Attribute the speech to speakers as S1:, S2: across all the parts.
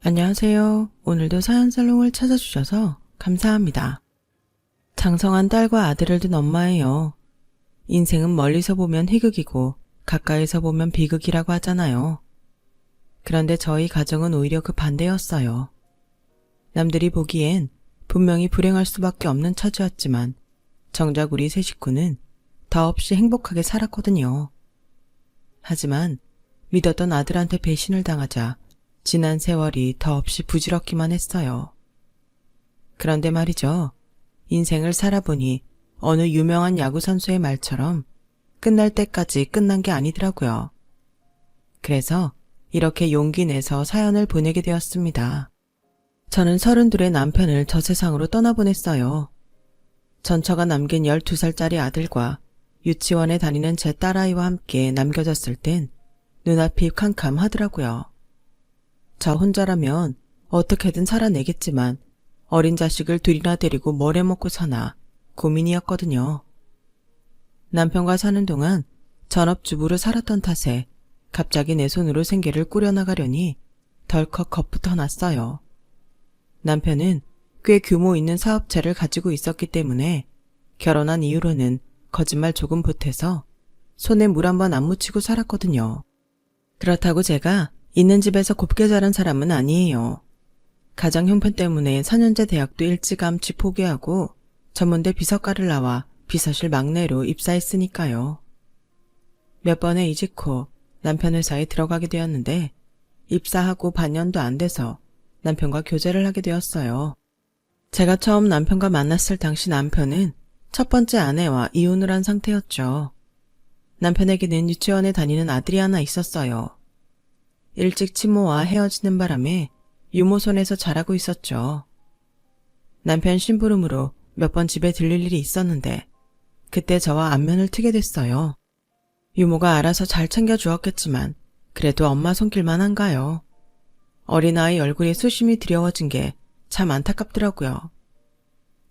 S1: 안녕하세요. 오늘도 사연살롱을 찾아주셔서 감사합니다. 장성한 딸과 아들을 둔 엄마예요. 인생은 멀리서 보면 희극이고 가까이서 보면 비극이라고 하잖아요. 그런데 저희 가정은 오히려 그 반대였어요. 남들이 보기엔 분명히 불행할 수밖에 없는 처지였지만 정작 우리 세 식구는 더없이 행복하게 살았거든요. 하지만 믿었던 아들한테 배신을 당하자 지난 세월이 더없이 부질없기만 했어요. 그런데 말이죠. 인생을 살아보니 어느 유명한 야구선수의 말처럼 끝날 때까지 끝난 게 아니더라고요. 그래서 이렇게 용기 내서 사연을 보내게 되었습니다. 저는 32의 남편을 저 세상으로 떠나보냈어요. 전처가 남긴 12살짜리 아들과 유치원에 다니는 제 딸아이와 함께 남겨졌을 땐 눈앞이 캄캄하더라고요. 저 혼자라면 어떻게든 살아내겠지만 어린 자식을 둘이나 데리고 뭘 해먹고 사나 고민이었거든요. 남편과 사는 동안 전업주부로 살았던 탓에 갑자기 내 손으로 생계를 꾸려나가려니 덜컥 겁부터 났어요. 남편은 꽤 규모 있는 사업체를 가지고 있었기 때문에 결혼한 이후로는 거짓말 조금 보태서 손에 물 한 번 안 묻히고 살았거든요. 그렇다고 제가 있는 집에서 곱게 자란 사람은 아니에요. 가정 형편 때문에 4년제 대학도 일찌감치 포기하고 전문대 비서과를 나와 비서실 막내로 입사했으니까요. 몇 번의 이직 후 남편 회사에 들어가게 되었는데 입사하고 반년도 안 돼서 남편과 교제를 하게 되었어요. 제가 처음 남편과 만났을 당시 남편은 첫 번째 아내와 이혼을 한 상태였죠. 남편에게는 유치원에 다니는 아들이 하나 있었어요. 일찍 친모와 헤어지는 바람에 유모손에서 자라고 있었죠. 남편 심부름으로 몇 번 집에 들릴 일이 있었는데 그때 저와 안면을 트게 됐어요. 유모가 알아서 잘 챙겨주었겠지만 그래도 엄마 손길만 한가요. 어린아이 얼굴이 수심이 드려워진 게 참 안타깝더라고요.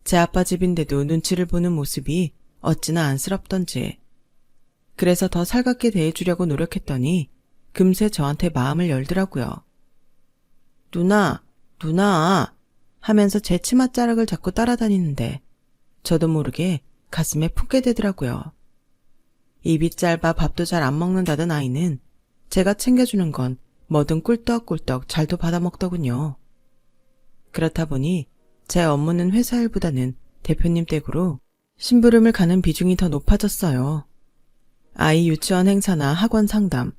S1: 제 아빠 집인데도 눈치를 보는 모습이 어찌나 안쓰럽던지. 그래서 더 살갑게 대해주려고 노력했더니 금세 저한테 마음을 열더라고요. 누나 하면서 제 치맛자락을 잡고 따라다니는데 저도 모르게 가슴에 푹게 되더라고요. 입이 짧아 밥도 잘 안 먹는다던 아이는 제가 챙겨주는 건 뭐든 꿀떡꿀떡 잘도 받아먹더군요. 그렇다 보니 제 업무는 회사 일보다는 대표님 댁으로 심부름을 가는 비중이 더 높아졌어요. 아이 유치원 행사나 학원 상담,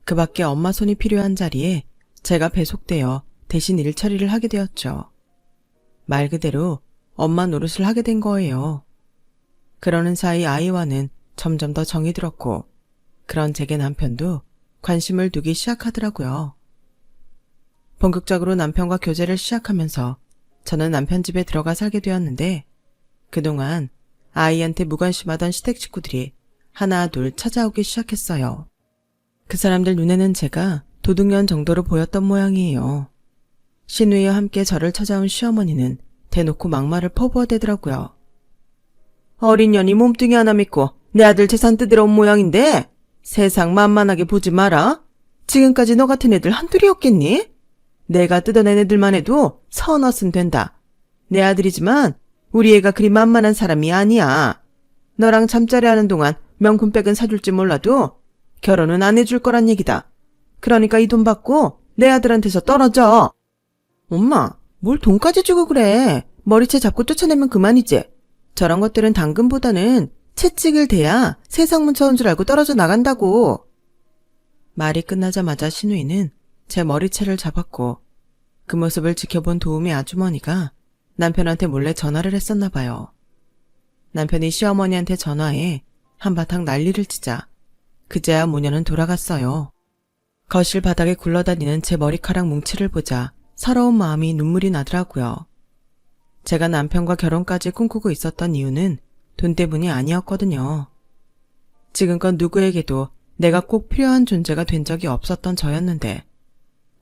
S1: 그 밖에 엄마 손이 필요한 자리에 제가 배속되어 대신 일처리를 하게 되었죠. 말 그대로 엄마 노릇을 하게 된 거예요. 그러는 사이 아이와는 점점 더 정이 들었고 그런 제게 남편도 관심을 두기 시작하더라고요. 본격적으로 남편과 교제를 시작하면서 저는 남편 집에 들어가 살게 되었는데 그동안 아이한테 무관심하던 시댁 식구들이 하나 둘 찾아오기 시작했어요. 그 사람들 눈에는 제가 도둑년 정도로 보였던 모양이에요. 시누이와 함께 저를 찾아온 시어머니는 대놓고 막말을 퍼부어대더라고요. 어린 년이 몸뚱이 하나 믿고 내 아들 재산 뜯으러 온 모양인데 세상 만만하게 보지 마라. 지금까지 너 같은 애들 한둘이었겠니? 내가 뜯어낸 애들만 해도 서너슨 된다. 내 아들이지만 우리 애가 그리 만만한 사람이 아니야. 너랑 잠자리 하는 동안 명품백은 사줄지 몰라도 결혼은 안 해줄 거란 얘기다. 그러니까 이 돈 받고 내 아들한테서 떨어져. 엄마, 뭘 돈까지 주고 그래. 머리채 잡고 쫓아내면 그만이지. 저런 것들은 당근보다는 채찍을 대야 세상 문처온 줄 알고 떨어져 나간다고. 말이 끝나자마자 시누이는 제 머리채를 잡았고 그 모습을 지켜본 도우미 아주머니가 남편한테 몰래 전화를 했었나 봐요. 남편이 시어머니한테 전화해 한바탕 난리를 치자 그제야 모녀는 돌아갔어요. 거실 바닥에 굴러다니는 제 머리카락 뭉치를 보자 서러운 마음이 눈물이 나더라고요. 제가 남편과 결혼까지 꿈꾸고 있었던 이유는 돈 때문이 아니었거든요. 지금껏 누구에게도 내가 꼭 필요한 존재가 된 적이 없었던 저였는데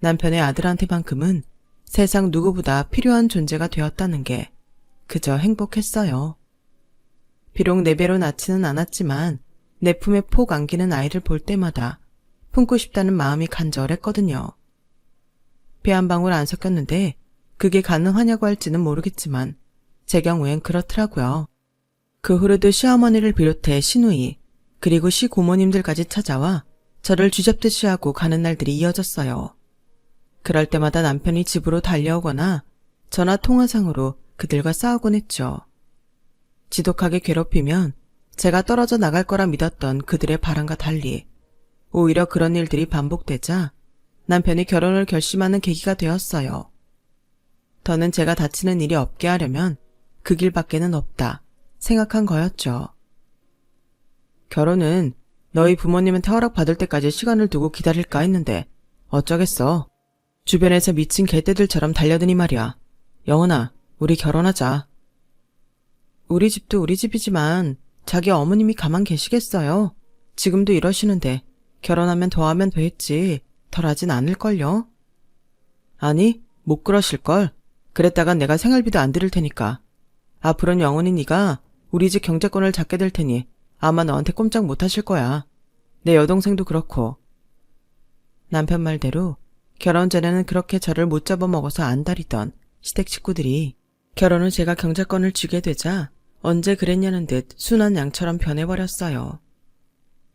S1: 남편의 아들한테만큼은 세상 누구보다 필요한 존재가 되었다는 게 그저 행복했어요. 비록 내 배로 낳지는 않았지만 내 품에 폭 안기는 아이를 볼 때마다 품고 싶다는 마음이 간절했거든요. 피 한 방울 안 섞였는데 그게 가능하냐고 할지는 모르겠지만 제 경우엔 그렇더라고요. 그 후로도 시어머니를 비롯해 시누이 그리고 시고모님들까지 찾아와 저를 쥐잡듯이 하고 가는 날들이 이어졌어요. 그럴 때마다 남편이 집으로 달려오거나 전화 통화상으로 그들과 싸우곤 했죠. 지독하게 괴롭히면 제가 떨어져 나갈 거라 믿었던 그들의 바람과 달리 오히려 그런 일들이 반복되자 남편이 결혼을 결심하는 계기가 되었어요. 더는 제가 다치는 일이 없게 하려면 그 길밖에는 없다 생각한 거였죠. 결혼은 너희 부모님한테 허락받을 때까지 시간을 두고 기다릴까 했는데 어쩌겠어. 주변에서 미친 개떼들처럼 달려드니 말이야. 영은아, 우리 결혼하자. 우리 집도 우리 집이지만 자기 어머님이 가만 계시겠어요? 지금도 이러시는데 결혼하면 더 하면 되겠지. 덜하진 않을걸요? 아니, 못 그러실걸. 그랬다간 내가 생활비도 안 드릴 테니까. 앞으로는 영은이 네가 우리 집 경제권을 잡게 될 테니 아마 너한테 꼼짝 못 하실 거야. 내 여동생도 그렇고. 남편 말대로 결혼 전에는 그렇게 저를 못 잡아먹어서 안달이던 시댁 식구들이 결혼 후 제가 경제권을 쥐게 되자 언제 그랬냐는 듯 순한 양처럼 변해버렸어요.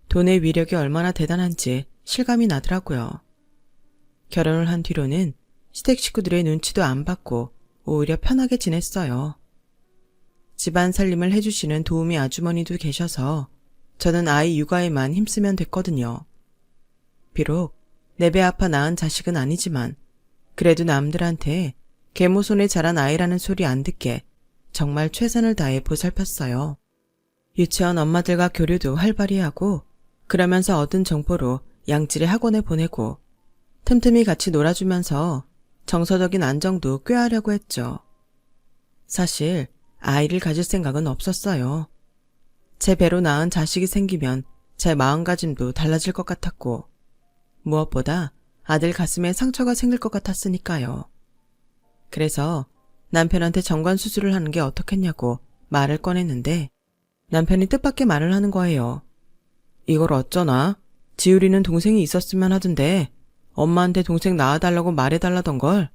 S1: 돈의 위력이 얼마나 대단한지 실감이 나더라고요. 결혼을 한 뒤로는 시댁 식구들의 눈치도 안 받고 오히려 편하게 지냈어요. 집안 살림을 해주시는 도우미 아주머니도 계셔서 저는 아이 육아에만 힘쓰면 됐거든요. 비록 내 배 아파 낳은 자식은 아니지만 그래도 남들한테 계모손에 자란 아이라는 소리 안 듣게 정말 최선을 다해 보살폈어요. 유치원 엄마들과 교류도 활발히 하고 그러면서 얻은 정보로 양질의 학원에 보내고 틈틈이 같이 놀아주면서 정서적인 안정도 꾀하려고 했죠. 사실 아이를 가질 생각은 없었어요. 제 배로 낳은 자식이 생기면 제 마음가짐도 달라질 것 같았고 무엇보다 아들 가슴에 상처가 생길 것 같았으니까요. 그래서 남편한테 정관 수술을 하는 게 어떻겠냐고 말을 꺼냈는데 남편이 뜻밖의 말을 하는 거예요. 이걸 어쩌나? 지율이는 동생이 있었으면 하던데 엄마한테 동생 낳아달라고 말해달라던걸.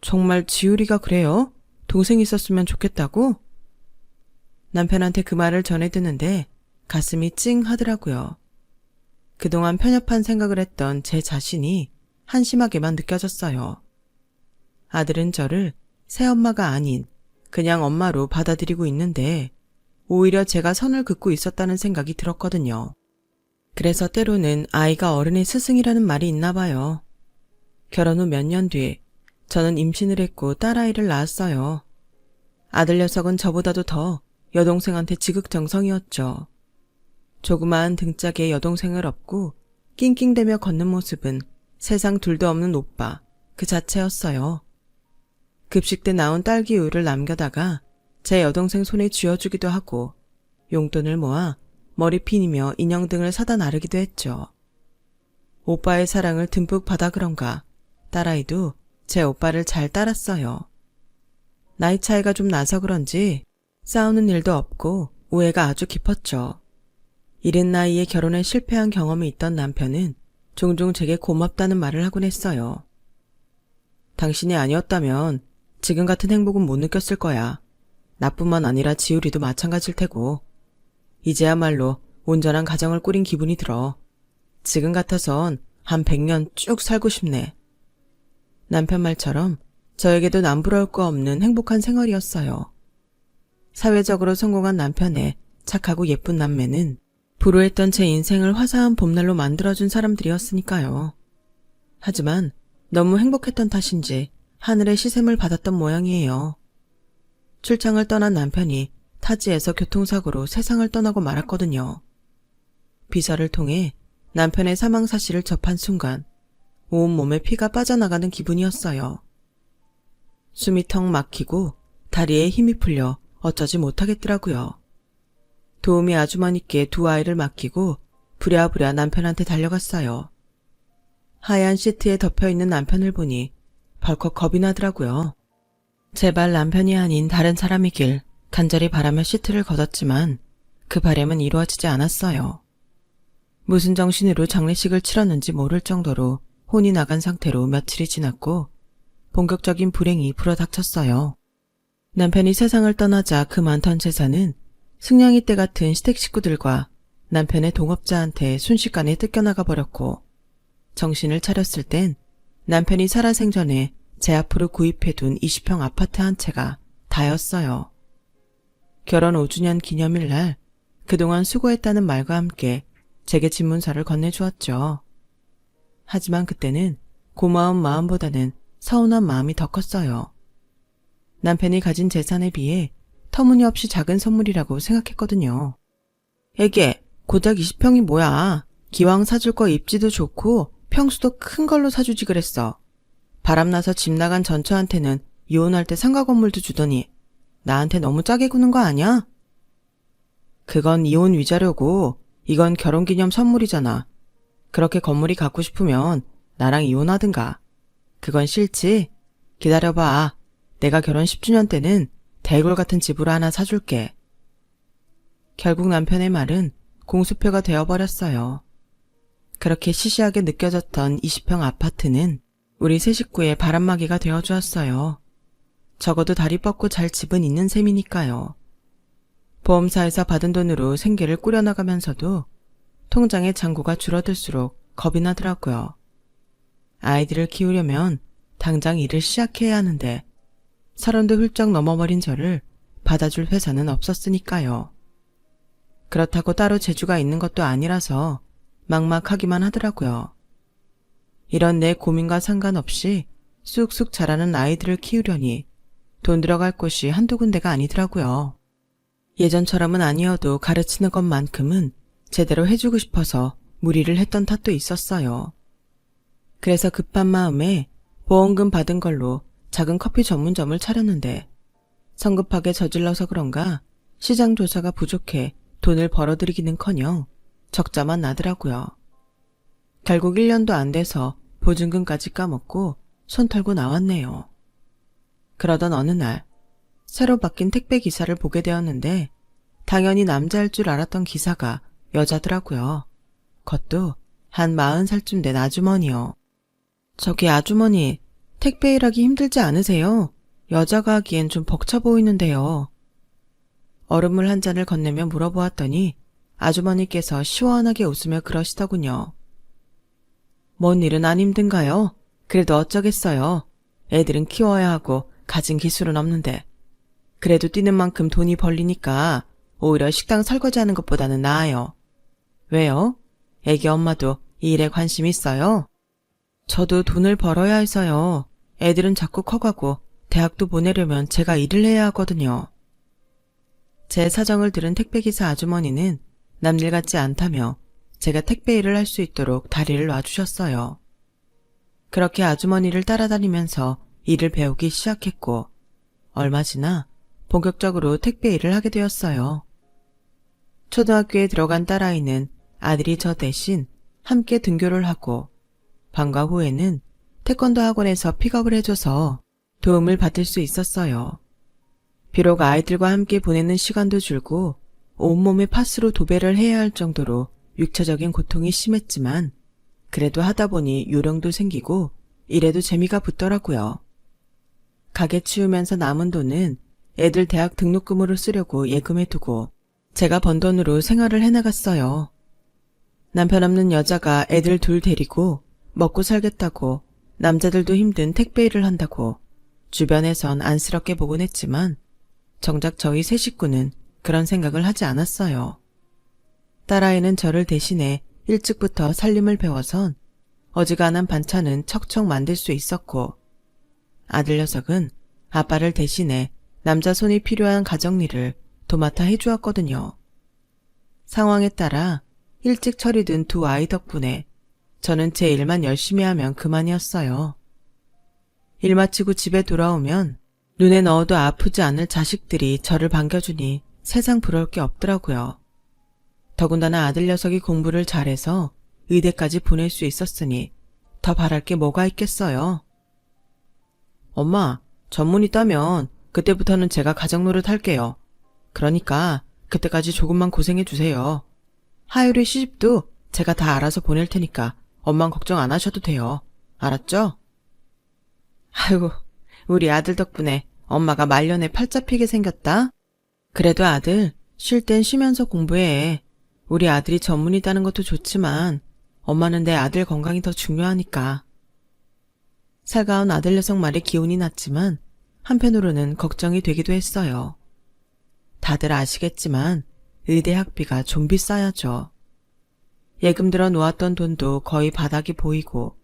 S1: 정말 지율이가 그래요? 동생 있었으면 좋겠다고? 남편한테 그 말을 전해 듣는데 가슴이 찡 하더라고요. 그동안 편협한 생각을 했던 제 자신이 한심하게만 느껴졌어요. 아들은 저를 새엄마가 아닌 그냥 엄마로 받아들이고 있는데 오히려 제가 선을 긋고 있었다는 생각이 들었거든요. 그래서 때로는 아이가 어른의 스승이라는 말이 있나 봐요. 결혼 후 몇 년 뒤 저는 임신을 했고 딸아이를 낳았어요. 아들 녀석은 저보다도 더 여동생한테 지극정성이었죠. 조그마한 등짝에 여동생을 업고 낑낑대며 걷는 모습은 세상 둘도 없는 오빠 그 자체였어요. 급식 때 나온 딸기 우유를 남겨다가 제 여동생 손에 쥐어주기도 하고 용돈을 모아 머리핀이며 인형 등을 사다 나르기도 했죠. 오빠의 사랑을 듬뿍 받아 그런가 딸아이도 제 오빠를 잘 따랐어요. 나이 차이가 좀 나서 그런지 싸우는 일도 없고 우애가 아주 깊었죠. 이른 나이에 결혼에 실패한 경험이 있던 남편은 종종 제게 고맙다는 말을 하곤 했어요. 당신이 아니었다면 지금 같은 행복은 못 느꼈을 거야. 나뿐만 아니라 지율이도 마찬가지일 테고. 이제야말로 온전한 가정을 꾸린 기분이 들어. 지금 같아선 한 100년 쭉 살고 싶네. 남편 말처럼 저에게도 남부러울 거 없는 행복한 생활이었어요. 사회적으로 성공한 남편의 착하고 예쁜 남매는 불우했던 제 인생을 화사한 봄날로 만들어준 사람들이었으니까요. 하지만 너무 행복했던 탓인지 하늘의 시샘을 받았던 모양이에요. 출장을 떠난 남편이 타지에서 교통사고로 세상을 떠나고 말았거든요. 비서를 통해 남편의 사망 사실을 접한 순간 온몸에 피가 빠져나가는 기분이었어요. 숨이 턱 막히고 다리에 힘이 풀려 어쩌지 못하겠더라고요. 도우미 아주머니께 두 아이를 맡기고 부랴부랴 남편한테 달려갔어요. 하얀 시트에 덮여있는 남편을 보니 벌컥 겁이 나더라고요. 제발 남편이 아닌 다른 사람이길 간절히 바라며 시트를 걷었지만 그 바람은 이루어지지 않았어요. 무슨 정신으로 장례식을 치렀는지 모를 정도로 혼이 나간 상태로 며칠이 지났고 본격적인 불행이 불어닥쳤어요. 남편이 세상을 떠나자 그 많던 재산은 승냥이 때 같은 시댁 식구들과 남편의 동업자한테 순식간에 뜯겨나가 버렸고 정신을 차렸을 땐 남편이 살아생전에 제 앞으로 구입해둔 20평 아파트 한 채가 다였어요. 결혼 5주년 기념일 날 그동안 수고했다는 말과 함께 제게 집문서를 건네주었죠. 하지만 그때는 고마운 마음보다는 서운한 마음이 더 컸어요. 남편이 가진 재산에 비해 터무니없이 작은 선물이라고 생각했거든요. 애게 고작 20평이 뭐야. 기왕 사줄 거 입지도 좋고 평수도 큰 걸로 사주지 그랬어. 바람나서 집 나간 전처한테는 이혼할 때 상가 건물도 주더니 나한테 너무 짜게 구는 거 아니야? 그건 이혼 위자료고 이건 결혼기념 선물이잖아. 그렇게 건물이 갖고 싶으면 나랑 이혼하든가. 그건 싫지? 기다려봐. 내가 결혼 10주년 때는 대골 같은 집으로 하나 사줄게. 결국 남편의 말은 공수표가 되어버렸어요. 그렇게 시시하게 느껴졌던 20평 아파트는 우리 세 식구의 바람막이가 되어주었어요. 적어도 다리 뻗고 잘 집은 있는 셈이니까요. 보험사에서 받은 돈으로 생계를 꾸려나가면서도 통장의 잔고가 줄어들수록 겁이 나더라고요. 아이들을 키우려면 당장 일을 시작해야 하는데 30도 훌쩍 넘어버린 저를 받아줄 회사는 없었으니까요. 그렇다고 따로 재주가 있는 것도 아니라서 막막하기만 하더라고요. 이런 내 고민과 상관없이 쑥쑥 자라는 아이들을 키우려니 돈 들어갈 곳이 한두 군데가 아니더라고요. 예전처럼은 아니어도 가르치는 것만큼은 제대로 해주고 싶어서 무리를 했던 탓도 있었어요. 그래서 급한 마음에 보험금 받은 걸로 작은 커피 전문점을 차렸는데 성급하게 저질러서 그런가 시장 조사가 부족해 돈을 벌어들이기는커녕 적자만 나더라고요. 결국 1년도 안 돼서 보증금까지 까먹고 손 털고 나왔네요. 그러던 어느 날 새로 바뀐 택배 기사를 보게 되었는데 당연히 남자일 줄 알았던 기사가 여자더라고요. 그것도 한 40살쯤 된 아주머니요. 저기 아주머니, 택배 일하기 힘들지 않으세요? 여자가 하기엔 좀 벅차 보이는데요. 얼음물 한 잔을 건네며 물어보았더니 아주머니께서 시원하게 웃으며 그러시더군요. 뭔 일은 안 힘든가요? 그래도 어쩌겠어요. 애들은 키워야 하고 가진 기술은 없는데. 그래도 뛰는 만큼 돈이 벌리니까 오히려 식당 설거지하는 것보다는 나아요. 왜요? 애기 엄마도 이 일에 관심 있어요? 저도 돈을 벌어야 해서요. 애들은 자꾸 커가고 대학도 보내려면 제가 일을 해야 하거든요. 제 사정을 들은 택배기사 아주머니는 남일 같지 않다며 제가 택배 일을 할 수 있도록 다리를 놔주셨어요. 그렇게 아주머니를 따라다니면서 일을 배우기 시작했고 얼마 지나 본격적으로 택배 일을 하게 되었어요. 초등학교에 들어간 딸아이는 아들이 저 대신 함께 등교를 하고 방과 후에는 태권도 학원에서 픽업을 해줘서 도움을 받을 수 있었어요. 비록 아이들과 함께 보내는 시간도 줄고 온몸에 파스로 도배를 해야 할 정도로 육체적인 고통이 심했지만 그래도 하다 보니 요령도 생기고 일에도 재미가 붙더라고요. 가게 치우면서 남은 돈은 애들 대학 등록금으로 쓰려고 예금해두고 제가 번 돈으로 생활을 해나갔어요. 남편 없는 여자가 애들 둘 데리고 먹고 살겠다고 남자들도 힘든 택배 일을 한다고 주변에선 안쓰럽게 보곤 했지만 정작 저희 세 식구는 그런 생각을 하지 않았어요. 딸아이는 저를 대신해 일찍부터 살림을 배워선 어지간한 반찬은 척척 만들 수 있었고 아들 녀석은 아빠를 대신해 남자 손이 필요한 가정일을 도맡아 해주었거든요. 상황에 따라 일찍 처리된 두 아이 덕분에 저는 제 일만 열심히 하면 그만이었어요. 일 마치고 집에 돌아오면 눈에 넣어도 아프지 않을 자식들이 저를 반겨주니 세상 부러울 게 없더라고요. 더군다나 아들 녀석이 공부를 잘해서 의대까지 보낼 수 있었으니 더 바랄 게 뭐가 있겠어요. 엄마, 전문의 따면 그때부터는 제가 가정노릇 할게요. 그러니까 그때까지 조금만 고생해 주세요. 하율이 시집도 제가 다 알아서 보낼 테니까 엄만 걱정 안 하셔도 돼요. 알았죠? 아이고, 우리 아들 덕분에 엄마가 말년에 팔자 피게 생겼다. 그래도 아들, 쉴 땐 쉬면서 공부해. 우리 아들이 전문의 따는 것도 좋지만 엄마는 내 아들 건강이 더 중요하니까. 살가운 아들 녀석 말에 기운이 났지만 한편으로는 걱정이 되기도 했어요. 다들 아시겠지만 의대 학비가 좀 비싸야죠. 예금 들어 놓았던 돈도 거의 바닥이 보이고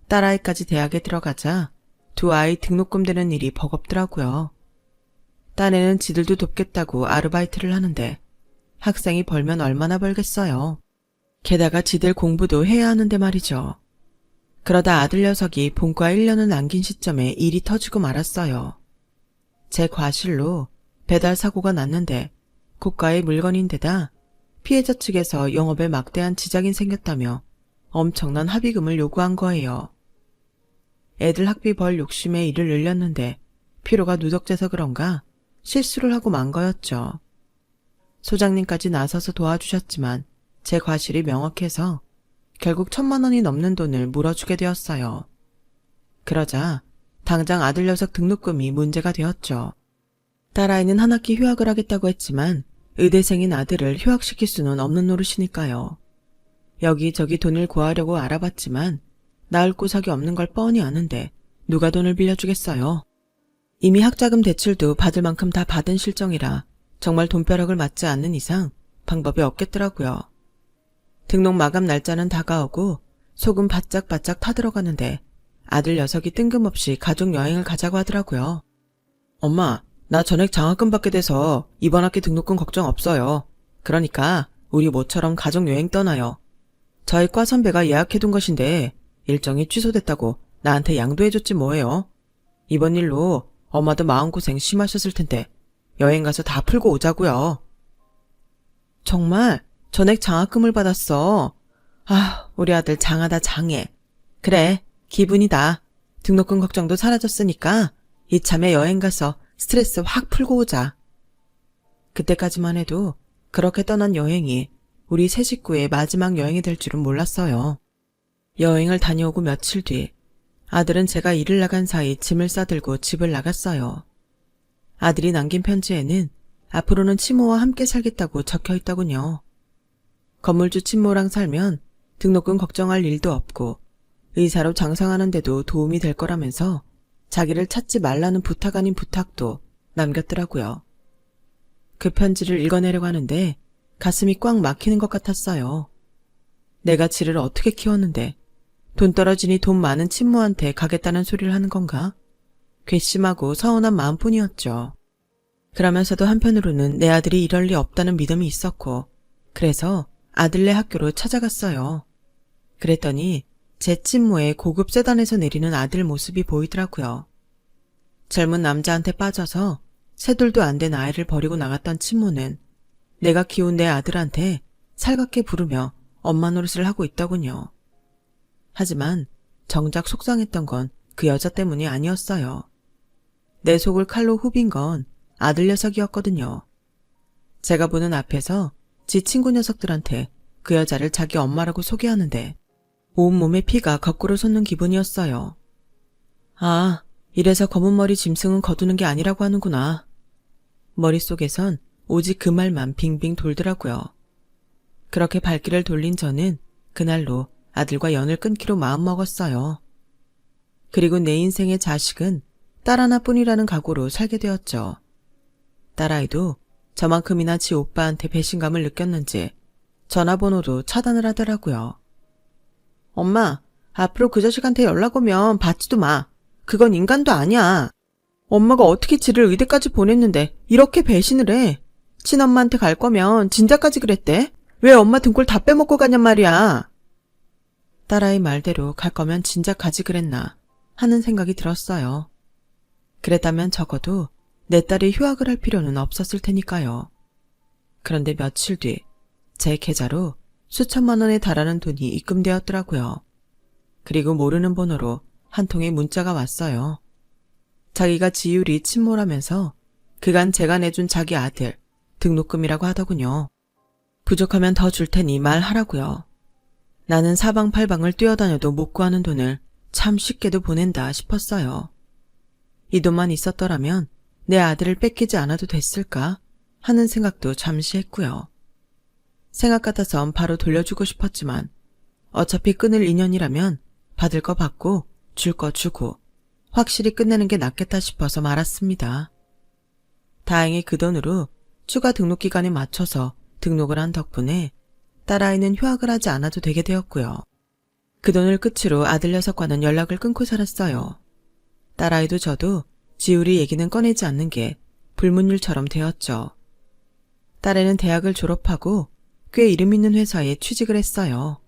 S1: 딸아이까지 대학에 들어가자 두 아이 등록금 되는 일이 버겁더라고요. 딴에는 지들도 돕겠다고 아르바이트를 하는데 학생이 벌면 얼마나 벌겠어요. 게다가 지들 공부도 해야 하는데 말이죠. 그러다 아들 녀석이 본과 1년을 남긴 시점에 일이 터지고 말았어요. 제 과실로 배달 사고가 났는데 고가의 물건인데다 피해자 측에서 영업에 막대한 지장이 생겼다며 엄청난 합의금을 요구한 거예요. 애들 학비 벌 욕심에 일을 늘렸는데 피로가 누적돼서 그런가 실수를 하고 만 거였죠. 소장님까지 나서서 도와주셨지만 제 과실이 명확해서 결국 1,000만 원이 넘는 돈을 물어주게 되었어요. 그러자 당장 아들 녀석 등록금이 문제가 되었죠. 딸아이는 한 학기 휴학을 하겠다고 했지만 의대생인 아들을 휴학시킬 수는 없는 노릇이니까요. 여기저기 돈을 구하려고 알아봤지만 나을 구석이 없는 걸 뻔히 아는데 누가 돈을 빌려주겠어요. 이미 학자금 대출도 받을 만큼 다 받은 실정이라 정말 돈벼락을 맞지 않는 이상 방법이 없겠더라고요. 등록 마감 날짜는 다가오고 소금 바짝바짝 타들어가는데 아들 녀석이 뜬금없이 가족 여행을 가자고 하더라고요. 엄마, 나 전액 장학금 받게 돼서 이번 학기 등록금 걱정 없어요. 그러니까 우리 모처럼 가족 여행 떠나요. 저희 과 선배가 예약해둔 것인데 일정이 취소됐다고 나한테 양도해줬지 뭐예요. 이번 일로 엄마도 마음고생 심하셨을 텐데 여행 가서 다 풀고 오자고요. 정말 전액 장학금을 받았어. 아, 우리 아들 장하다 장해. 그래, 기분이다. 등록금 걱정도 사라졌으니까 이참에 여행 가서 스트레스 확 풀고 오자. 그때까지만 해도 그렇게 떠난 여행이 우리 세 식구의 마지막 여행이 될 줄은 몰랐어요. 여행을 다녀오고 며칠 뒤 아들은 제가 일을 나간 사이 짐을 싸들고 집을 나갔어요. 아들이 남긴 편지에는 앞으로는 친모와 함께 살겠다고 적혀 있더군요. 건물주 친모랑 살면 등록금 걱정할 일도 없고 의사로 장성하는데도 도움이 될 거라면서 자기를 찾지 말라는 부탁 아닌 부탁도 남겼더라고요. 그 편지를 읽어내려고 하는데 가슴이 꽉 막히는 것 같았어요. 내가 지를 어떻게 키웠는데 돈 떨어지니 돈 많은 친모한테 가겠다는 소리를 하는 건가? 괘씸하고 서운한 마음뿐이었죠. 그러면서도 한편으로는 내 아들이 이럴 리 없다는 믿음이 있었고 그래서 아들네 학교로 찾아갔어요. 그랬더니 제 친모의 고급 세단에서 내리는 아들 모습이 보이더라고요. 젊은 남자한테 빠져서 새돌도 안 된 아이를 버리고 나갔던 친모는 내가 키운 내 아들한테 살갑게 부르며 엄마 노릇을 하고 있더군요. 하지만 정작 속상했던 건 그 여자 때문이 아니었어요. 내 속을 칼로 후빈 건 아들 녀석이었거든요. 제가 보는 앞에서 지 친구 녀석들한테 그 여자를 자기 엄마라고 소개하는데 온몸에 피가 거꾸로 솟는 기분이었어요. 아, 이래서 검은 머리 짐승은 거두는 게 아니라고 하는구나. 머릿속에선 오직 그 말만 빙빙 돌더라고요. 그렇게 발길을 돌린 저는 그날로 아들과 연을 끊기로 마음먹었어요. 그리고 내 인생의 자식은 딸 하나뿐이라는 각오로 살게 되었죠. 딸아이도 저만큼이나 지 오빠한테 배신감을 느꼈는지 전화번호도 차단을 하더라고요. 엄마, 앞으로 그 자식한테 연락 오면 받지도 마. 그건 인간도 아니야. 엄마가 어떻게 지를 의대까지 보냈는데 이렇게 배신을 해. 친엄마한테 갈 거면 진작까지 그랬대. 왜 엄마 등골 다 빼먹고 가냔 말이야. 딸아이 말대로 갈 거면 진작 가지 그랬나 하는 생각이 들었어요. 그랬다면 적어도 내 딸이 휴학을 할 필요는 없었을 테니까요. 그런데 며칠 뒤 제 계좌로 수천만 원에 달하는 돈이 입금되었더라고요. 그리고 모르는 번호로 한 통의 문자가 왔어요. 자기가 지율이 친모라면서 그간 제가 내준 자기 아들 등록금이라고 하더군요. 부족하면 더 줄 테니 말하라고요. 나는 사방팔방을 뛰어다녀도 못 구하는 돈을 참 쉽게도 보낸다 싶었어요. 이 돈만 있었더라면 내 아들을 뺏기지 않아도 됐을까 하는 생각도 잠시 했고요. 생각 같아선 바로 돌려주고 싶었지만 어차피 끊을 인연이라면 받을 거 받고 줄 거 주고 확실히 끝내는 게 낫겠다 싶어서 말았습니다. 다행히 그 돈으로 추가 등록 기간에 맞춰서 등록을 한 덕분에 딸아이는 휴학을 하지 않아도 되게 되었고요. 그 돈을 끝으로 아들 녀석과는 연락을 끊고 살았어요. 딸아이도 저도 지우리 얘기는 꺼내지 않는 게 불문율처럼 되었죠. 딸애는 대학을 졸업하고 꽤 이름 있는 회사에 취직을 했어요.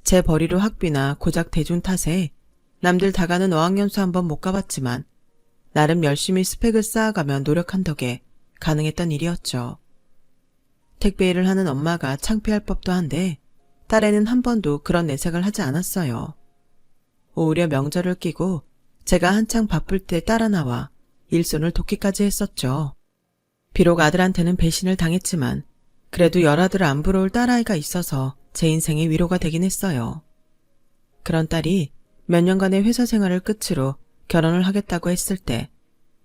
S1: 제 벌이로 학비나 고작 대준 탓에 남들 다 가는 어학연수 한번 못 가봤지만 나름 열심히 스펙을 쌓아가며 노력한 덕에 가능했던 일이었죠. 택배 일을 하는 엄마가 창피할 법도 한데 딸애는 한 번도 그런 내색을 하지 않았어요. 오히려 명절을 끼고 제가 한창 바쁠 때 따라 나와 일손을 돕기까지 했었죠. 비록 아들한테는 배신을 당했지만 그래도 열아들 안 부러울 딸아이가 있어서 제 인생의 위로가 되긴 했어요. 그런 딸이 몇 년간의 회사 생활을 끝으로 결혼을 하겠다고 했을 때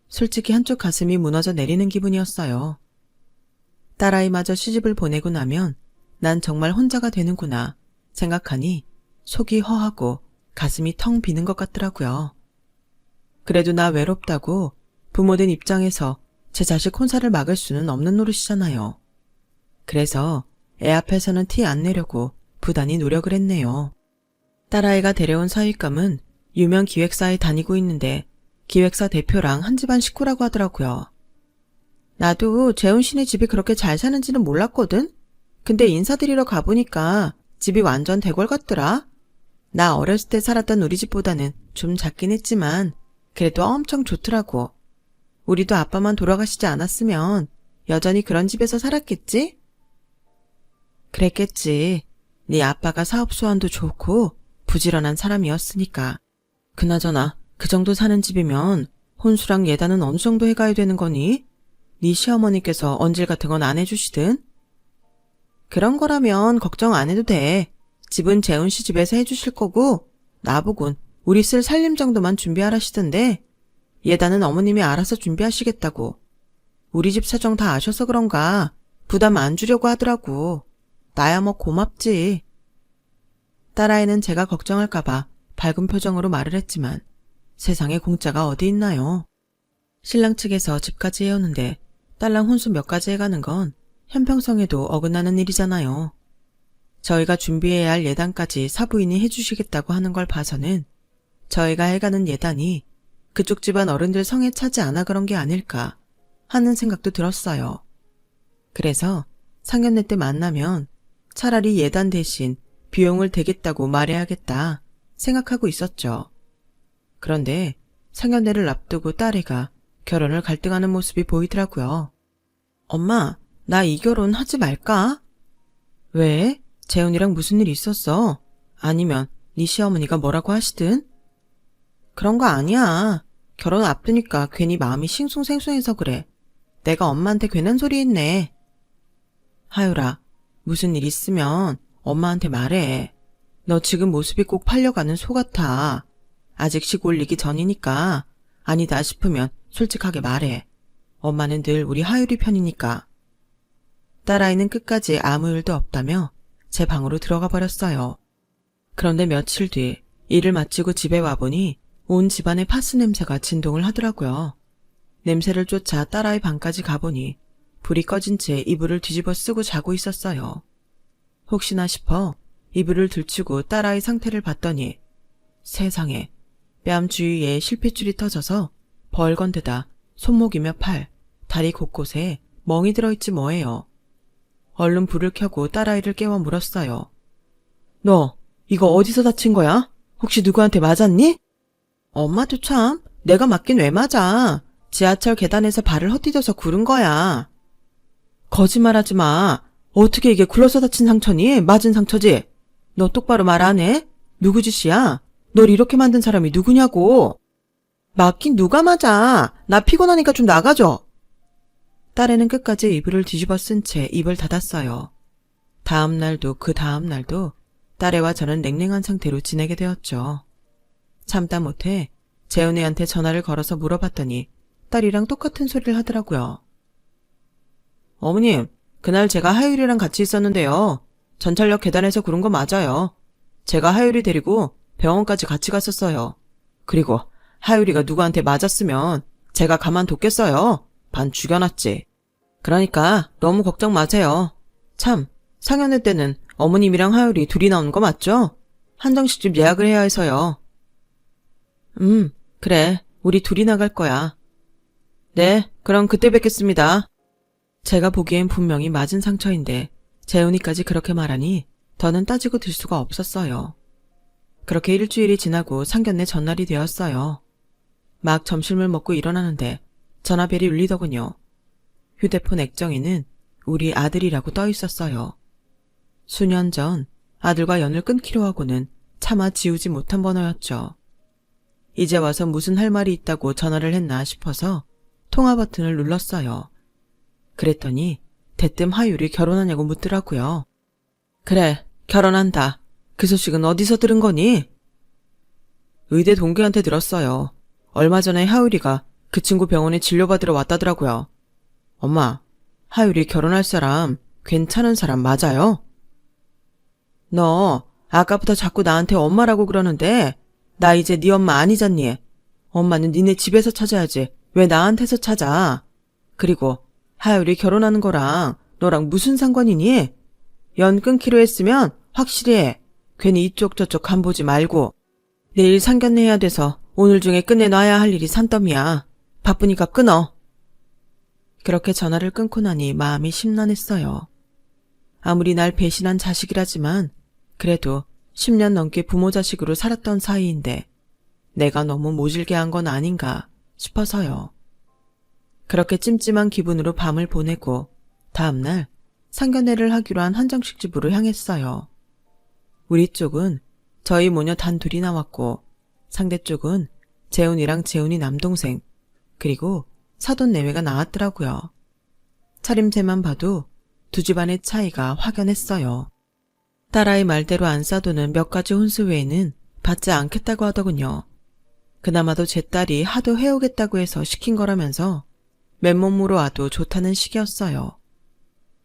S1: 솔직히 한쪽 가슴이 무너져 내리는 기분이었어요. 딸아이마저 시집을 보내고 나면 난 정말 혼자가 되는구나 생각하니 속이 허하고 가슴이 텅 비는 것 같더라고요. 그래도 나 외롭다고 부모된 입장에서 제 자식 혼사를 막을 수는 없는 노릇이잖아요. 그래서 애 앞에서는 티 안 내려고 부단히 노력을 했네요. 딸아이가 데려온 사윗감은 유명 기획사에 다니고 있는데 기획사 대표랑 한 집안 식구라고 하더라고요. 나도 재훈 씨네 집이 그렇게 잘 사는지는 몰랐거든? 근데 인사드리러 가보니까 집이 완전 대궐 같더라. 나 어렸을 때 살았던 우리 집보다는 좀 작긴 했지만 그래도 엄청 좋더라고. 우리도 아빠만 돌아가시지 않았으면 여전히 그런 집에서 살았겠지? 그랬겠지. 네 아빠가 사업 수완도 좋고 부지런한 사람이었으니까. 그나저나 그 정도 사는 집이면 혼수랑 예단은 어느 정도 해가야 되는 거니? 네 시어머니께서 언질 같은 건 안 해주시든? 그런 거라면 걱정 안 해도 돼. 집은 재훈 씨 집에서 해주실 거고 나보곤 우리 쓸 살림 정도만 준비하라시던데 예단은 어머님이 알아서 준비하시겠다고. 우리 집 사정 다 아셔서 그런가 부담 안 주려고 하더라고. 나야 뭐 고맙지. 딸아이는 제가 걱정할까봐 밝은 표정으로 말을 했지만 세상에 공짜가 어디 있나요. 신랑 측에서 집까지 해오는데 딸랑 혼수 몇 가지 해가는 건 형평성에도 어긋나는 일이잖아요. 저희가 준비해야 할 예단까지 사부인이 해주시겠다고 하는 걸 봐서는 저희가 해가는 예단이 그쪽 집안 어른들 성에 차지 않아 그런 게 아닐까 하는 생각도 들었어요. 그래서 상견례 때 만나면 차라리 예단 대신 비용을 대겠다고 말해야겠다 생각하고 있었죠. 그런데 상견례를 앞두고 딸애가 결혼을 갈등하는 모습이 보이더라고요. 엄마, 나 이 결혼 하지 말까? 왜? 재훈이랑 무슨 일 있었어? 아니면 네 시어머니가 뭐라고 하시든? 그런 거 아니야. 결혼 앞두니까 괜히 마음이 싱숭생숭해서 그래. 내가 엄마한테 괜한 소리 했네. 하율아, 무슨 일 있으면 엄마한테 말해. 너 지금 모습이 꼭 팔려가는 소 같아. 아직 식 올리기 전이니까 아니다 싶으면 솔직하게 말해. 엄마는 늘 우리 하율이 편이니까. 딸아이는 끝까지 아무 일도 없다며 제 방으로 들어가 버렸어요. 그런데 며칠 뒤 일을 마치고 집에 와보니 온 집안의 파스 냄새가 진동을 하더라고요. 냄새를 쫓아 딸아이 방까지 가보니 불이 꺼진 채 이불을 뒤집어 쓰고 자고 있었어요. 혹시나 싶어 이불을 들추고 딸아이 상태를 봤더니 세상에 뺨 주위에 실핏줄이 터져서 벌건 데다 손목이며 팔, 다리 곳곳에 멍이 들어있지 뭐예요. 얼른 불을 켜고 딸아이를 깨워 물었어요. 너 이거 어디서 다친 거야? 혹시 누구한테 맞았니? 엄마도 참 내가 맞긴 왜 맞아. 지하철 계단에서 발을 헛디뎌서 구른 거야. 거짓말하지 마. 어떻게 이게 굴러서 다친 상처니? 맞은 상처지? 너 똑바로 말 안 해? 누구 짓이야? 널 이렇게 만든 사람이 누구냐고. 맞긴 누가 맞아. 나 피곤하니까 좀 나가줘. 딸애는 끝까지 이불을 뒤집어 쓴 채 입을 닫았어요. 다음 날도 그 다음 날도 딸애와 저는 냉랭한 상태로 지내게 되었죠. 참다 못해 재훈이한테 전화를 걸어서 물어봤더니 딸이랑 똑같은 소리를 하더라고요. 어머님, 그날 제가 하율이랑 같이 있었는데요. 전철역 계단에서 그런 거 맞아요. 제가 하율이 데리고 병원까지 같이 갔었어요. 그리고 하율이가 누구한테 맞았으면 제가 가만뒀겠어요. 반 죽여놨지. 그러니까 너무 걱정 마세요. 참, 상견례 때는 어머님이랑 하율이 둘이 나오는 거 맞죠? 한정식집 예약을 해야 해서요. 그래. 우리 둘이 나갈 거야. 네, 그럼 그때 뵙겠습니다. 제가 보기엔 분명히 맞은 상처인데 재훈이까지 그렇게 말하니 더는 따지고 들 수가 없었어요. 그렇게 일주일이 지나고 상견례 전날이 되었어요. 막 점심을 먹고 일어나는데 전화벨이 울리더군요. 휴대폰 액정에는 우리 아들이라고 떠 있었어요. 수년 전 아들과 연을 끊기로 하고는 차마 지우지 못한 번호였죠. 이제 와서 무슨 할 말이 있다고 전화를 했나 싶어서 통화 버튼을 눌렀어요. 그랬더니 대뜸 하율이 결혼하냐고 묻더라고요. 그래, 결혼한다. 그 소식은 어디서 들은 거니? 의대 동기한테 들었어요. 얼마 전에 하율이가 그 친구 병원에 진료받으러 왔다더라고요. 엄마, 하율이 결혼할 사람 괜찮은 사람 맞아요? 너 아까부터 자꾸 나한테 엄마라고 그러는데 나 이제 네 엄마 아니잖니. 엄마는 니네 집에서 찾아야지. 왜 나한테서 찾아? 그리고 하율이 결혼하는 거랑 너랑 무슨 상관이니? 연 끊기로 했으면 확실히 해. 괜히 이쪽 저쪽 간보지 말고. 내일 상견례 해야 돼서 오늘 중에 끝내놔야 할 일이 산더미야. 바쁘니까 끊어. 그렇게 전화를 끊고 나니 마음이 심란했어요. 아무리 날 배신한 자식이라지만 그래도 10년 넘게 부모 자식으로 살았던 사이인데 내가 너무 모질게 한 건 아닌가 싶어서요. 그렇게 찜찜한 기분으로 밤을 보내고 다음날 상견례를 하기로 한 한정식 집으로 향했어요. 우리 쪽은 저희 모녀 단 둘이 나왔고 상대 쪽은 재훈이랑 재훈이 남동생 그리고 사돈 내외가 나왔더라고요. 차림새만 봐도 두 집안의 차이가 확연했어요. 딸아이 말대로 안 싸도는 몇 가지 혼수 외에는 받지 않겠다고 하더군요. 그나마도 제 딸이 하도 해오겠다고 해서 시킨 거라면서 맨몸으로 와도 좋다는 식이었어요.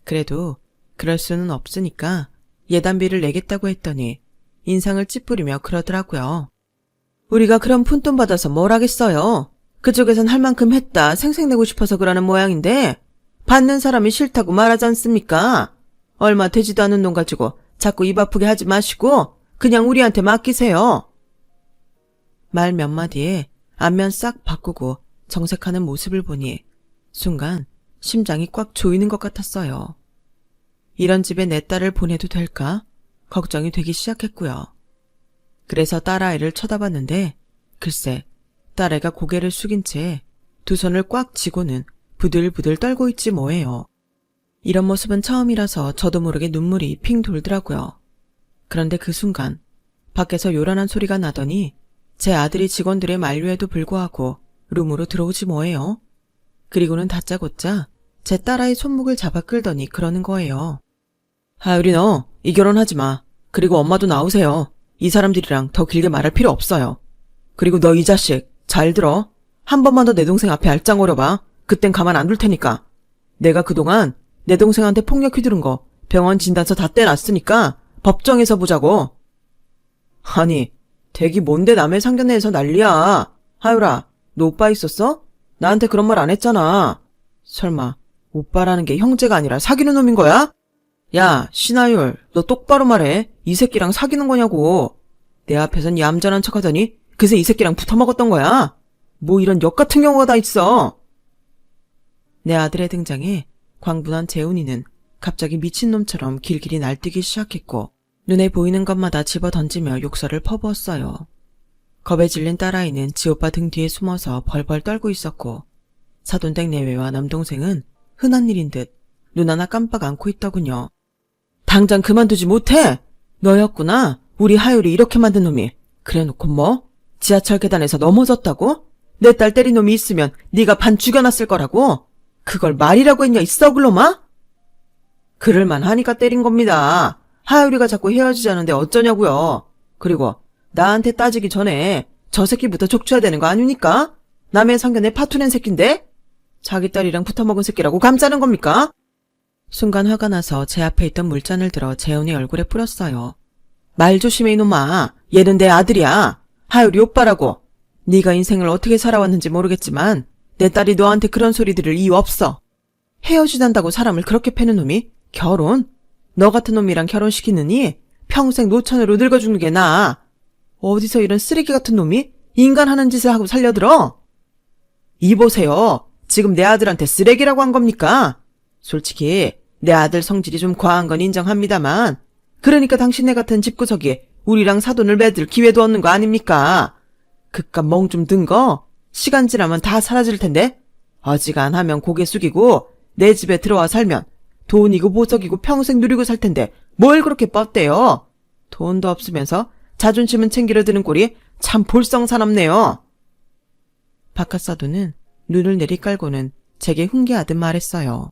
S1: 그래도 그럴 수는 없으니까 예단비를 내겠다고 했더니 인상을 찌푸리며 그러더라고요. 우리가 그런 푼돈 받아서 뭘 하겠어요. 그쪽에선 할 만큼 했다 생색내고 싶어서 그러는 모양인데 받는 사람이 싫다고 말하지 않습니까? 얼마 되지도 않은 돈 가지고 자꾸 입 아프게 하지 마시고 그냥 우리한테 맡기세요. 말 몇 마디에 안면 싹 바꾸고 정색하는 모습을 보니 순간 심장이 꽉 조이는 것 같았어요. 이런 집에 내 딸을 보내도 될까? 걱정이 되기 시작했고요. 그래서 딸아이를 쳐다봤는데 글쎄 딸애가 고개를 숙인 채 두 손을 꽉 쥐고는 부들부들 떨고 있지 뭐예요. 이런 모습은 처음이라서 저도 모르게 눈물이 핑 돌더라고요. 그런데 그 순간 밖에서 요란한 소리가 나더니 제 아들이 직원들의 만류에도 불구하고 룸으로 들어오지 뭐예요. 그리고는 다짜고짜 제 딸아이 손목을 잡아 끌더니 그러는 거예요. 하율이 너 이 결혼하지 마. 그리고 엄마도 나오세요. 이 사람들이랑 더 길게 말할 필요 없어요. 그리고 너 이 자식 잘 들어. 한 번만 더 내 동생 앞에 알짱 거려봐. 그땐 가만 안 둘 테니까. 내가 그동안 내 동생한테 폭력 휘두른 거 병원 진단서 다 떼놨으니까 법정에서 보자고. 아니 댁이 뭔데 남의 상견례에서 난리야. 하율아 너 오빠 있었어? 나한테 그런 말 안 했잖아. 설마 오빠라는 게 형제가 아니라 사귀는 놈인 거야? 야 신하율 너 똑바로 말해. 이 새끼랑 사귀는 거냐고. 내 앞에선 얌전한 척하더니 그새 이 새끼랑 붙어먹었던 거야. 뭐 이런 역 같은 경우가 다 있어. 내 아들의 등장에 광분한 재훈이는 갑자기 미친놈처럼 길길이 날뛰기 시작했고 눈에 보이는 것마다 집어던지며 욕설을 퍼부었어요. 겁에 질린 딸아이는 지 오빠 등 뒤에 숨어서 벌벌 떨고 있었고 사돈댁 내외와 남동생은 흔한 일인 듯 눈 하나 깜빡 않고 있더군요. 당장 그만두지 못해! 너였구나. 우리 하율이 이렇게 만든 놈이. 그래놓고 뭐? 지하철 계단에서 넘어졌다고? 내 딸 때린 놈이 있으면 네가 반 죽여놨을 거라고? 그걸 말이라고 했냐 이 썩을 놈아? 그럴만 하니까 때린 겁니다. 하율이가 자꾸 헤어지자는데 어쩌냐고요. 그리고 나한테 따지기 전에 저 새끼부터 족쳐야 되는 거 아닙니까? 남의 성견에 파투낸 새끼인데? 자기 딸이랑 붙어먹은 새끼라고 감싸는 겁니까? 순간 화가 나서 제 앞에 있던 물잔을 들어 재훈이 얼굴에 뿌렸어요. 말 조심해 이놈아. 얘는 내 아들이야. 하율이 오빠라고. 네가 인생을 어떻게 살아왔는지 모르겠지만 내 딸이 너한테 그런 소리 들을 이유 없어. 헤어지단다고 사람을 그렇게 패는 놈이 결혼? 너 같은 놈이랑 결혼시키느니 평생 노천으로 늙어 죽는 게 나아. 어디서 이런 쓰레기 같은 놈이 인간 하는 짓을 하고 살려들어? 이 보세요. 지금 내 아들한테 쓰레기라고 한 겁니까? 솔직히 내 아들 성질이 좀 과한 건 인정합니다만 그러니까 당신네 같은 집구석이 우리랑 사돈을 맺을 기회도 없는 거 아닙니까? 그깟 멍 좀 든 거 시간 지나면 다 사라질 텐데 어지간하면 고개 숙이고 내 집에 들어와 살면 돈이고 보석이고 평생 누리고 살 텐데 뭘 그렇게 뻗대요? 돈도 없으면서 자존심은 챙기려 드는 꼴이 참 볼썽사납네요. 바깥 사돈은 눈을 내리깔고는 제게 훈계하듯 말했어요.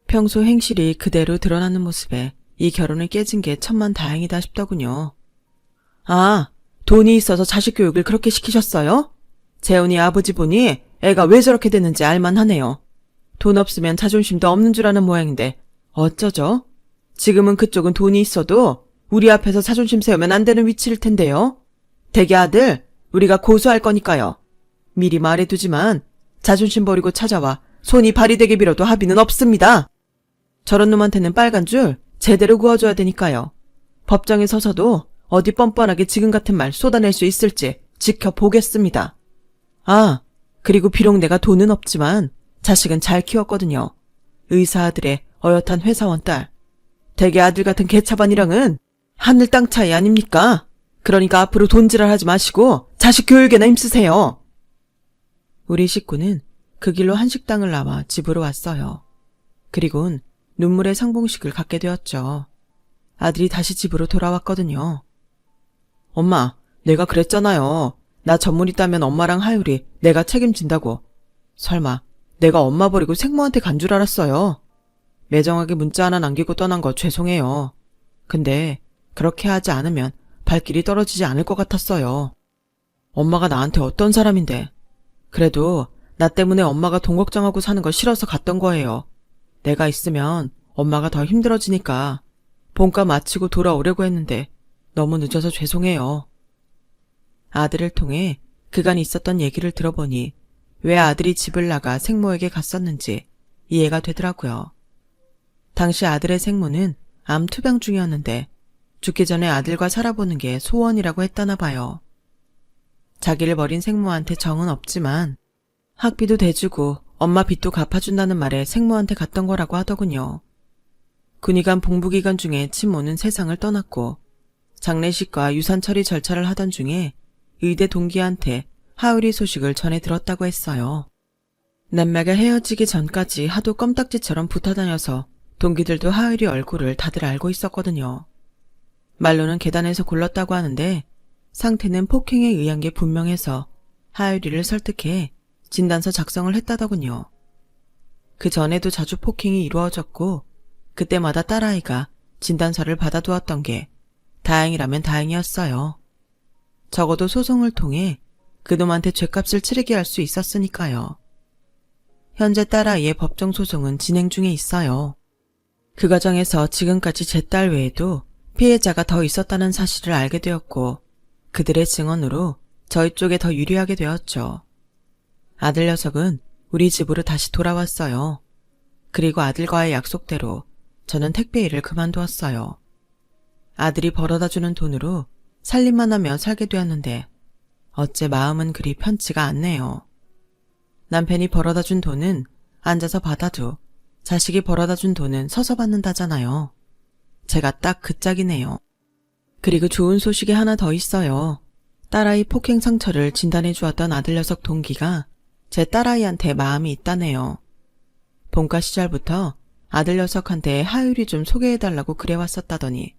S1: 평소 행실이 그대로 드러나는 모습에 이 결혼을 깨진 게 천만다행이다 싶더군요. 아, 돈이 있어서 자식 교육을 그렇게 시키셨어요? 재훈이 아버지 보니 애가 왜 저렇게 됐는지 알만하네요. 돈 없으면 자존심도 없는 줄 아는 모양인데 어쩌죠? 지금은 그쪽은 돈이 있어도 우리 앞에서 자존심 세우면 안 되는 위치일 텐데요. 대개 아들, 우리가 고소할 거니까요. 미리 말해두지만 자존심 버리고 찾아와 손이 발이 되게 빌어도 합의는 없습니다. 저런 놈한테는 빨간 줄 제대로 그어줘야 되니까요. 법정에 서서도 어디 뻔뻔하게 지금 같은 말 쏟아낼 수 있을지 지켜보겠습니다. 아, 그리고 비록 내가 돈은 없지만 자식은 잘 키웠거든요. 의사 아들의 어엿한 회사원 딸. 대개 아들 같은 개차반이랑은 하늘 땅 차이 아닙니까? 그러니까 앞으로 돈지랄 하지 마시고 자식 교육에나 힘쓰세요. 우리 식구는 그 길로 한식당을 나와 집으로 왔어요. 그리곤 눈물의 상봉식을 갖게 되었죠. 아들이 다시 집으로 돌아왔거든요. 엄마, 내가 그랬잖아요. 나 전문 있다면 엄마랑 하율이 내가 책임진다고. 설마 내가 엄마 버리고 생모한테 간 줄 알았어요. 매정하게 문자 하나 남기고 떠난 거 죄송해요. 근데 그렇게 하지 않으면 발길이 떨어지지 않을 것 같았어요. 엄마가 나한테 어떤 사람인데. 그래도 나 때문에 엄마가 돈 걱정하고 사는 거 싫어서 갔던 거예요. 내가 있으면 엄마가 더 힘들어지니까 본가 마치고 돌아오려고 했는데 너무 늦어서 죄송해요. 아들을 통해 그간 있었던 얘기를 들어보니 왜 아들이 집을 나가 생모에게 갔었는지 이해가 되더라고요. 당시 아들의 생모는 암 투병 중이었는데 죽기 전에 아들과 살아보는 게 소원이라고 했다나 봐요. 자기를 버린 생모한테 정은 없지만 학비도 대주고 엄마 빚도 갚아준다는 말에 생모한테 갔던 거라고 하더군요. 군의관 봉부기간 중에 친모는 세상을 떠났고 장례식과 유산 처리 절차를 하던 중에 의대 동기한테 하울이 소식을 전해 들었다고 했어요. 남매가 헤어지기 전까지 하도 껌딱지처럼 붙어다녀서 동기들도 하울이 얼굴을 다들 알고 있었거든요. 말로는 계단에서 굴렀다고 하는데 상태는 폭행에 의한 게 분명해서 하율이를 설득해 진단서 작성을 했다더군요. 그 전에도 자주 폭행이 이루어졌고 그때마다 딸아이가 진단서를 받아두었던 게 다행이라면 다행이었어요. 적어도 소송을 통해 그놈한테 죗값을 치르게 할 수 있었으니까요. 현재 딸아이의 법정 소송은 진행 중에 있어요. 그 과정에서 지금까지 제 딸 외에도 피해자가 더 있었다는 사실을 알게 되었고 그들의 증언으로 저희 쪽에 더 유리하게 되었죠. 아들 녀석은 우리 집으로 다시 돌아왔어요. 그리고 아들과의 약속대로 저는 택배 일을 그만두었어요. 아들이 벌어다주는 돈으로 살림만 하며 살게 되었는데 어째 마음은 그리 편치가 않네요. 남편이 벌어다준 돈은 앉아서 받아도 자식이 벌어다준 돈은 서서 받는다잖아요. 제가 딱 그 짝이네요. 그리고 좋은 소식이 하나 더 있어요. 딸아이 폭행 상처를 진단해 주었던 아들 녀석 동기가 제 딸아이한테 마음이 있다네요. 본가 시절부터 아들 녀석한테 하율이 좀 소개해달라고 그래왔었다더니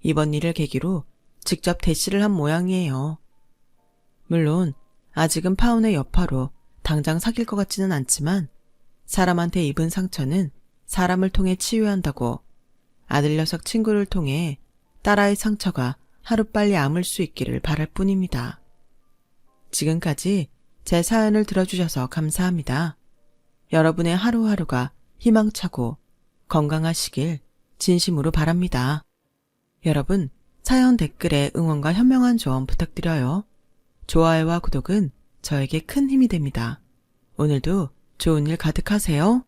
S1: 이번 일을 계기로 직접 대시를 한 모양이에요. 물론 아직은 파혼의 여파로 당장 사귈 것 같지는 않지만 사람한테 입은 상처는 사람을 통해 치유한다고 아들 녀석 친구를 통해 딸아이 상처가 하루빨리 아물 수 있기를 바랄 뿐입니다. 지금까지 제 사연을 들어주셔서 감사합니다. 여러분의 하루하루가 희망차고 건강하시길 진심으로 바랍니다. 여러분, 사연 댓글에 응원과 현명한 조언 부탁드려요. 좋아요와 구독은 저에게 큰 힘이 됩니다. 오늘도 좋은 일 가득하세요.